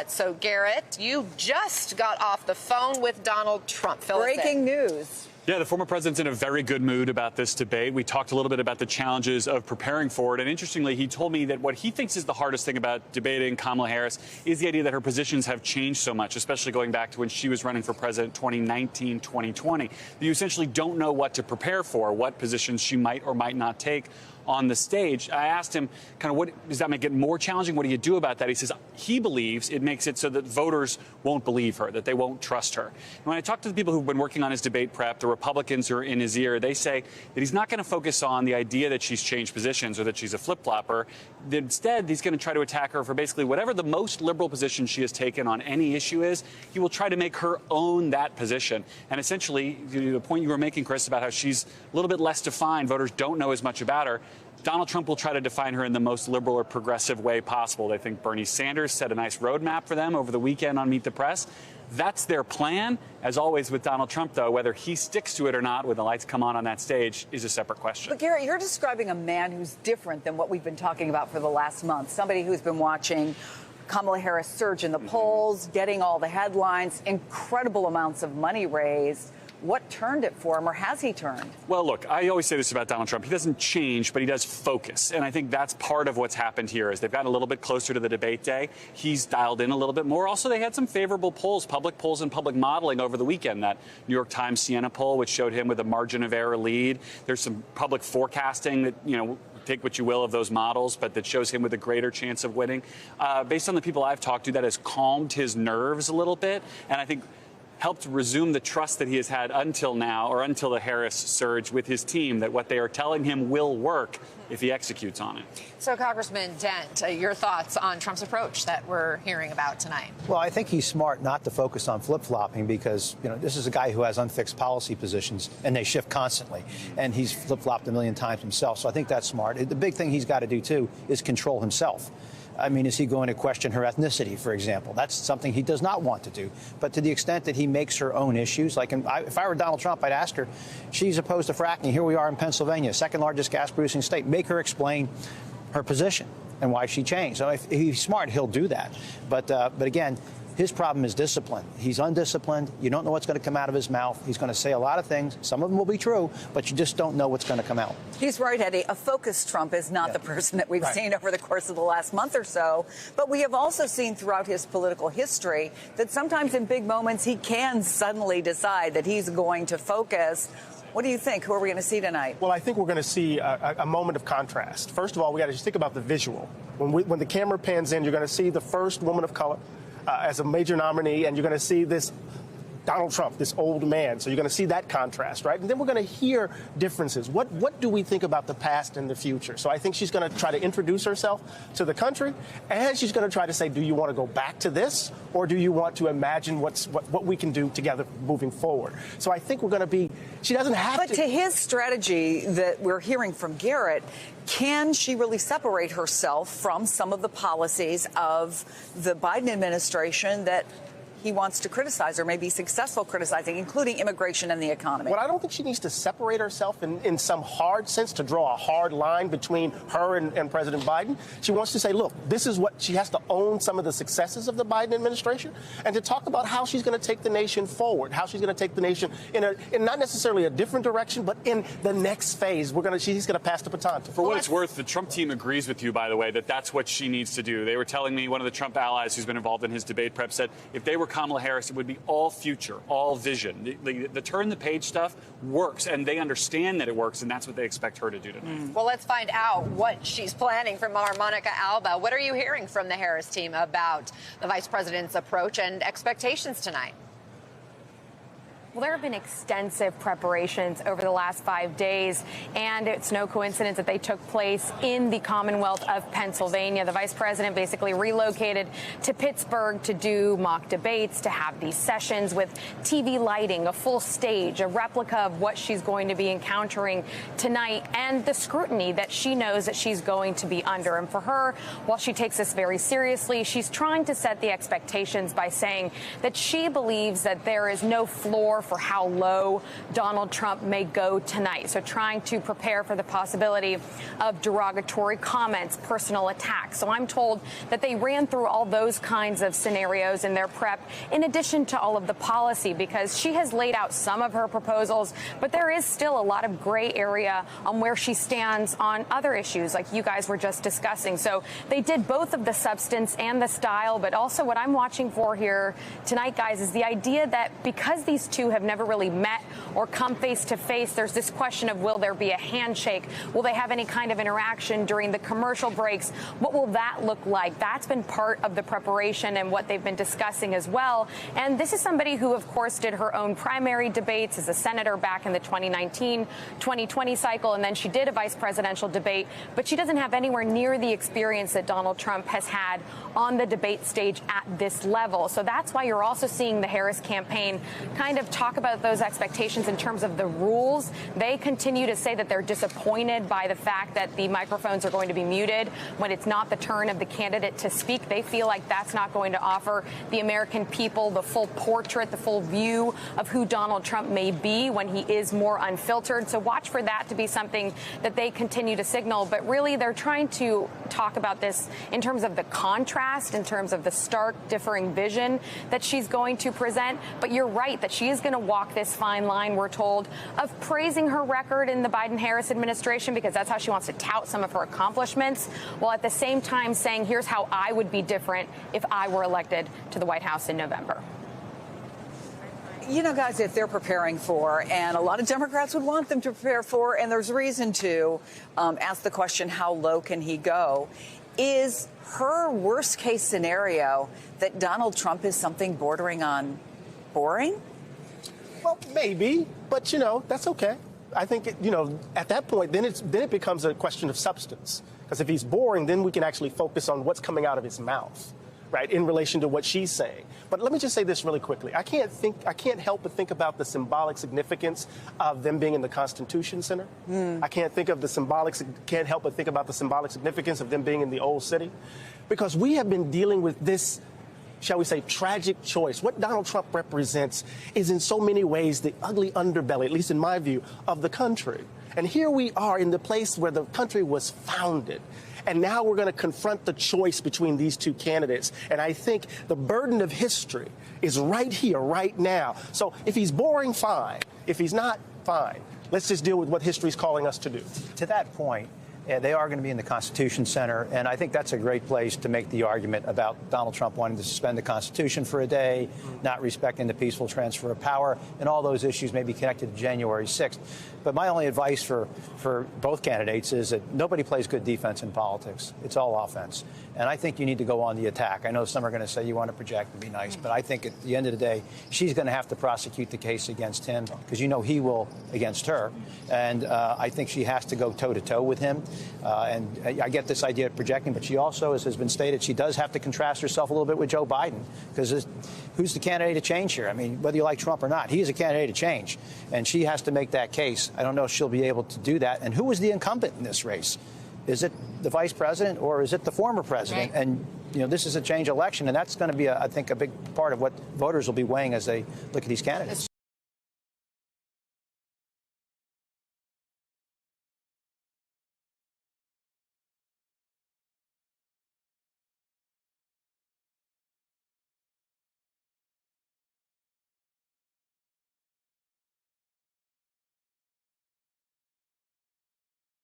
So, Garrett, you just got off the phone with Donald Trump. Breaking news. Yeah, the former president's in a very good mood about this debate. We talked a little bit about the challenges of preparing for it. And interestingly, he told me that what he thinks is the hardest thing about debating Kamala Harris is the idea that her positions have changed so much, especially going back to when she was running for president 2019, 2020. You essentially don't know what to prepare for, what positions she might or might not take on the stage. I asked him, kind of, what does that make it more challenging? What do you do about that? He says he believes it makes it so that voters won't believe her, that they won't trust her. And when I talk to the people who've been working on his debate prep, the Republicans who are in his ear, they say that he's not going to focus on the idea that she's changed positions or that she's a flip-flopper. Instead, he's going to try to attack her for basically whatever the most liberal position she has taken on any issue is. He will try to make her own that position. And essentially, the point you were making, Chris, about how she's a little bit less defined, voters don't know as much about her, Donald Trump will try to define her in the most liberal or progressive way possible. They think Bernie Sanders set a nice roadmap for them over the weekend on Meet the Press. That's their plan. As always with Donald Trump, though, whether he sticks to it or not when the lights come on that stage is a separate question. But, Garrett, you're describing a man who's different than what we've been talking about for the last month, somebody who's been watching Kamala Harris surge in the polls, getting all the headlines, incredible amounts of money raised. What turned it for him, or has he turned? Well, look, I always say this about Donald Trump. He doesn't change, but he does focus. And I think that's part of what's happened here is they've gotten a little bit closer to the debate day. He's dialed in a little bit more. Also, they had some favorable polls, public polls and public modeling over the weekend. That New York Times Siena poll, which showed him with a margin of error lead. There's some public forecasting that, take what you will of those models, but that shows him with a greater chance of winning. Based on the people I've talked to, that has calmed his nerves a little bit. And I think helped resume the trust that he has had until now, or until the Harris surge with his team, that what they are telling him will work if he executes on it. So, Congressman Dent, your thoughts on Trump's approach that we're hearing about tonight? Well, I think he's smart not to focus on flip-flopping because, this is a guy who has unfixed policy positions, and they shift constantly. And he's flip-flopped a million times himself. So I think that's smart. The big thing he's got to do, too, is control himself. I mean, is he going to question her ethnicity, for example? That's something he does not want to do. But to the extent that he makes her own issues, like if I were Donald Trump, I'd ask her, she's opposed to fracking. Here we are in Pennsylvania, second largest gas producing state. Make her explain her position and why she changed. So if he's smart, he'll do that. But again, his problem is discipline. He's undisciplined. You don't know what's going to come out of his mouth. He's going to say a lot of things. Some of them will be true, but you just don't know what's going to come out. He's right, Eddie. A focused Trump is not the person that we've seen over the course of the last month or so. But we have also seen throughout his political history that sometimes in big moments he can suddenly decide that he's going to focus. What do you think? Who are we going to see tonight? Well, I think we're going to see a moment of contrast. First of all, we got to just think about the visual. When the camera pans in, you're going to see the first woman of color as a major nominee, and you're going to see this Donald Trump, this old man. So you're going to see that contrast, right? And then we're going to hear differences. What do we think about the past and the future? So I think she's going to try to introduce herself to the country, and she's going to try to say, do you want to go back to this, or do you want to imagine what we can do together moving forward? So I think we're going to be, she doesn't have to. But to his strategy that we're hearing from Garrett, can she really separate herself from some of the policies of the Biden administration that he wants to criticize or may be successful criticizing, including immigration and the economy? Well, I don't think she needs to separate herself in some hard sense to draw a hard line between her and President Biden. She wants to say, look, this is what she has to own some of the successes of the Biden administration and to talk about how she's going to take the nation forward, how she's going to take the nation in not necessarily a different direction, but in the next phase. She's going to pass the baton to. For what it's worth, the Trump team agrees with you, by the way, that that's what she needs to do. They were telling me, one of the Trump allies who's been involved in his debate prep said, if they were Kamala Harris, it would be all future, all vision. The turn the page stuff works, and they understand that it works, and that's what they expect her to do tonight. Well, let's find out what she's planning from our Monica Alba. What are you hearing from the Harris team about the vice president's approach and expectations tonight? Well, there have been extensive preparations over the last 5 days, and it's no coincidence that they took place in the Commonwealth of Pennsylvania. The vice president basically relocated to Pittsburgh to do mock debates, to have these sessions with TV lighting, a full stage, a replica of what she's going to be encountering tonight, and the scrutiny that she knows that she's going to be under. And for her, while she takes this very seriously, she's trying to set the expectations by saying that she believes that there is no floor prepare for how low Donald Trump may go tonight. So trying to prepare for the possibility of derogatory comments, personal attacks. So I'm told that they ran through all those kinds of scenarios in their prep, in addition to all of the policy, because she has laid out some of her proposals, but there is still a lot of gray area on where she stands on other issues like you guys were just discussing. So they did both of the substance and the style, but also what I'm watching for here tonight, guys, is the idea that because these two have never really met or come face to face, there's this question of, will there be a handshake? Will they have any kind of interaction during the commercial breaks? What will that look like? That's been part of the preparation and what they've been discussing as well. And this is somebody who, of course, did her own primary debates as a senator back in the 2019-2020 cycle, and then she did a vice presidential debate, but she doesn't have anywhere near the experience that Donald Trump has had on the debate stage at this level. So that's why you're also seeing the Harris campaign kind of talk about those expectations in terms of the rules. They continue to say that they're disappointed by the fact that the microphones are going to be muted when it's not the turn of the candidate to speak. They feel like that's not going to offer the American people the full portrait, the full view of who Donald Trump may be when he is more unfiltered. So watch for that to be something that they continue to signal. But really, they're trying to talk about this in terms of the contrast, in terms of the stark differing vision that she's going to present. But you're right that she is going to walk this fine line, we're told, of praising her record in the Biden-Harris administration, because that's how she wants to tout some of her accomplishments, while at the same time saying, here's how I would be different if I were elected to the White House in November. You know, guys, if they're preparing for, and a lot of Democrats would want them to prepare for, and there's reason to ask the question, how low can he go? Is her worst case scenario that Donald Trump is something bordering on boring? Well, maybe, but, that's okay. I think, at that point, then it becomes a question of substance. Because if he's boring, then we can actually focus on what's coming out of his mouth, right, in relation to what she's saying. But let me just say this really quickly. I can't help but think about the symbolic significance of them being in the Constitution Center. I can't help but think about the symbolic significance of them being in the Old City. Because we have been dealing with this, shall we say, tragic choice. What Donald Trump represents is in so many ways the ugly underbelly, at least in my view, of the country. And here we are in the place where the country was founded. And now we're going to confront the choice between these two candidates. And I think the burden of history is right here, right now. So if he's boring, fine. If he's not, fine. Let's just deal with what history is calling us to do. To that point, they are going to be in the Constitution Center, and I think that's a great place to make the argument about Donald Trump wanting to suspend the Constitution for a day, not respecting the peaceful transfer of power, and all those issues may be connected to January 6th. But my only advice for both candidates is that nobody plays good defense in politics. It's all offense. And I think you need to go on the attack. I know some are going to say you want to project and be nice, but I think at the end of the day, she's going to have to prosecute the case against him because he will against her. And I think she has to go toe-to-toe with him. And I get this idea of projecting, but she also, as has been stated, she does have to contrast herself a little bit with Joe Biden, because who's the candidate of change here? I mean, whether you like Trump or not, he is a candidate of change, and she has to make that case. I don't know if she'll be able to do that. And who is the incumbent in this race? Is it the vice president or is it the former president? Right. And, this is a change election, and that's going to be, I think, a big part of what voters will be weighing as they look at these candidates.